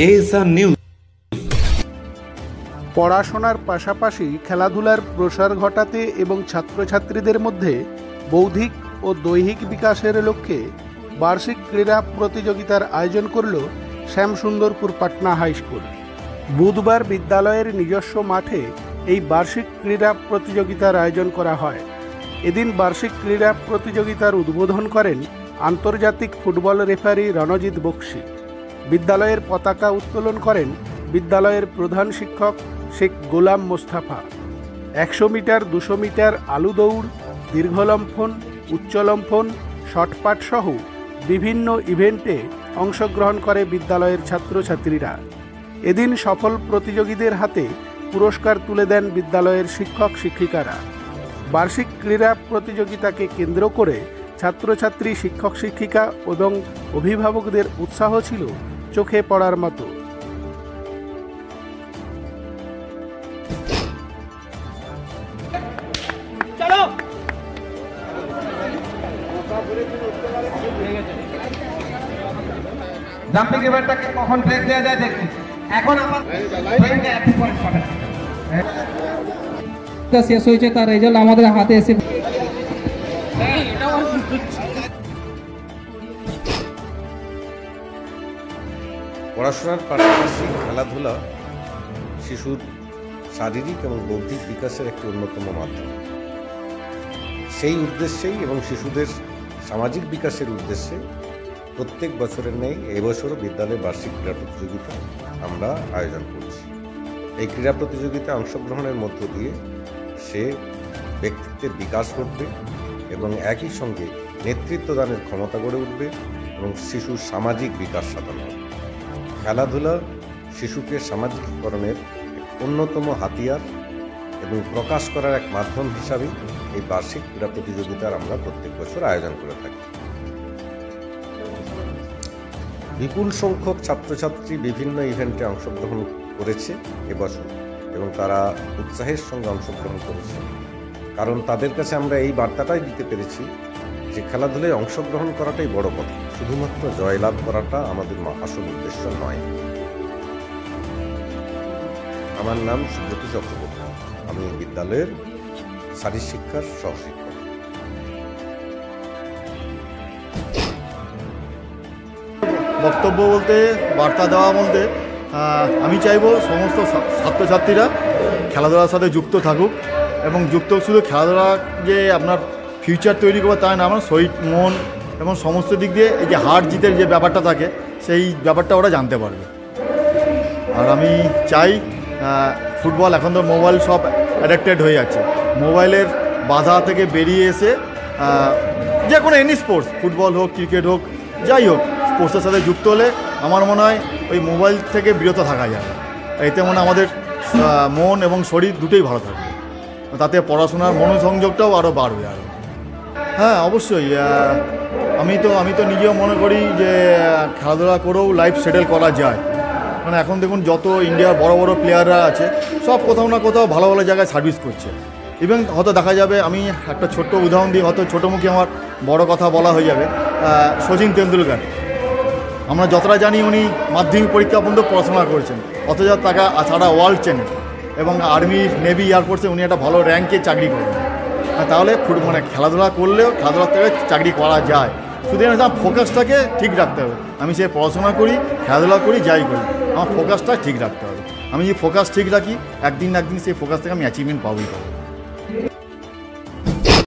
ASR news. পড়াশোনার পাশাপাশি খেলাধুলার প্রসার ঘটাতে এবং ছাত্রছাত্রীদের মধ্যে বৌদ্ধিক ও দৈহিক বিকাশের লক্ষ্যে বার্ষিক ক্রীড়া প্রতিযোগিতার আয়োজন করল শ্যামসুন্দরপুর পাটনা হাই স্কুল। বুধবার বিদ্যালয়ের নিজস্ব মাঠে এই বার্ষিক ক্রীড়া প্রতিযোগিতার আয়োজন করা হয়। এদিন বার্ষিক ক্রীড়া প্রতিযোগিতার উদ্বোধন করেন আন্তর্জাতিক ফুটবল রেফারি রণজিৎ বক্সি। বিদ্যালয়ের পতাকা উত্তোলন করেন বিদ্যালয়ের প্রধান শিক্ষক শেখ গোলাম মোস্তফা। 100 মিটার, 200 মিটার, আলু দৌড়, দীর্ঘলম্ফন, উচ্চলম্ফন, শটপাট সহ বিভিন্ন ইভেন্টে অংশগ্রহণ করে বিদ্যালয়ের ছাত্রছাত্রীরা। এদিন সফল প্রতিযোগীদের হাতে পুরস্কার তুলে দেন বিদ্যালয়ের শিক্ষক শিক্ষিকারা। বার্ষিক ক্রীড়া প্রতিযোগিতাকে কেন্দ্র করে ছাত্রছাত্রী, শিক্ষক শিক্ষিকা এবং অভিভাবকদের উৎসাহ ছিল চোখে পড়ার মতো। জাম্পিং এভারটাকে কখন ব্রেক দেওয়া যায় দেখি। এখন আমার ব্রেকে 2 পয়েন্ট পাবেন। তা শেষ হয়েছে, তার রেজাল্ট আমাদের হাতে এসে পড়াশোনার পাশাপাশি খেলাধুলা শিশুর শারীরিক এবং বৌদ্ধিক বিকাশের একটি অন্যতম মাধ্যম। সেই উদ্দেশ্যেই এবং শিশুদের সামাজিক বিকাশের উদ্দেশ্যে প্রত্যেক বছরের ন্যায় এবছরও বিদ্যালয়ে বার্ষিক ক্রীড়া প্রতিযোগিতা আমরা আয়োজন করছি। এই ক্রীড়া প্রতিযোগিতায় অংশগ্রহণের মধ্য দিয়ে সে ব্যক্তিত্বের বিকাশ ঘটবে এবং একই সঙ্গে নেতৃত্বদানের ক্ষমতা গড়ে উঠবে এবং শিশুর সামাজিক বিকাশ সাধন হবে। খেলাধুলা শিশুকে সামাজিকীকরণের অন্যতম হাতিয়ার এবং প্রকাশ করার এক মাধ্যম হিসাবে এই বার্ষিক ক্রীড়া প্রতিযোগিতার আমরা প্রত্যেক বছর আয়োজন করে থাকি। বিপুল সংখ্যক ছাত্রছাত্রী বিভিন্ন ইভেন্টে অংশগ্রহণ করেছে এবছর এবং তারা উৎসাহের সঙ্গে অংশগ্রহণ করেছে, কারণ তাদের কাছে আমরা এই বার্তাটাই দিতে পেরেছি যে খেলাধুলায় অংশগ্রহণ করাটাই বড় কথা, শুধুমাত্র জয়লাভ করাটা আমাদের আসল উদ্দেশ্য নয়। আমার নাম সুব্রত চক্রবর্তী, আমি বিদ্যালয়ের শারীরিক শিক্ষার সহশিক্ষক। বক্তব্য বলতে, বার্তা দেওয়া বলতে, আমি চাইব সমস্ত ছাত্রছাত্রীরা খেলাধুলার সাথে যুক্ত থাকুক এবং যুক্ত শুধু খেলাধুলা যে আপনার ফিউচার তৈরি করবে তাই না, আমার শরীর, মন এবং সমস্ত দিক দিয়ে এই যে হার জিতের যে ব্যাপারটা থাকে সেই ব্যাপারটা ওরা জানতে পারবে। আর আমি চাই ফুটবল, এখন তো মোবাইল সব অ্যাডিক্টেড হয়ে যাচ্ছে, মোবাইলের বাধা থেকে বেরিয়ে এসে যে কোনো এনি স্পোর্টস, ফুটবল হোক, ক্রিকেট হোক, যাই হোক, স্পোর্টসের সাথে যুক্ত হলে আমার মনে হয় ওই মোবাইল থেকে বিরত থাকা যায়। এতে মনে আমাদের মন এবং শরীর দুটোই ভালো থাকবে, তাতে পড়াশোনার মনোসংযোগটাও আরও বাড়বে। আরও হ্যাঁ, অবশ্যই আমি তো নিজেও মনে করি যে খেলাধুলা করেও লাইফ সেটেল করা যায়। মানে এখন দেখুন যত ইন্ডিয়ার বড় বড় প্লেয়াররা আছে সব কোথাও না কোথাও ভালো ভালো জায়গায় সার্ভিস করছে। ইভেন হয়তো দেখা যাবে, আমি একটা ছোট্ট উদাহরণ দিই, হয়তো ছোটো মুখে আমার বড় কথা বলা হয়ে যাবে, সচিন তেন্ডুলকার। আমরা যতটা জানি উনি মাধ্যমিক পরীক্ষা পর্যন্ত পড়াশোনা করেছেন, অথচ তাকে সারা ওয়ার্ল্ড চেনে এবং আর্মি, নেভি, এয়ারফোর্সে উনি একটা ভালো র্যাঙ্কে চাকরি করেন। তাহলে মানে খেলাধুলা করলেও খেলাধুলার থেকে চাকরি করা যায়, শুধু আমার ফোকাসটাকে ঠিক রাখতে হবে। আমি সে পড়াশোনা করি, খেলাধুলা করি, যাই করি, আমার ফোকাসটা ঠিক রাখতে হবে। আমি যদি ফোকাস ঠিক রাখি, একদিন না একদিন সেই ফোকাস থেকে আমি অ্যাচিভমেন্ট পাবোই পাবো।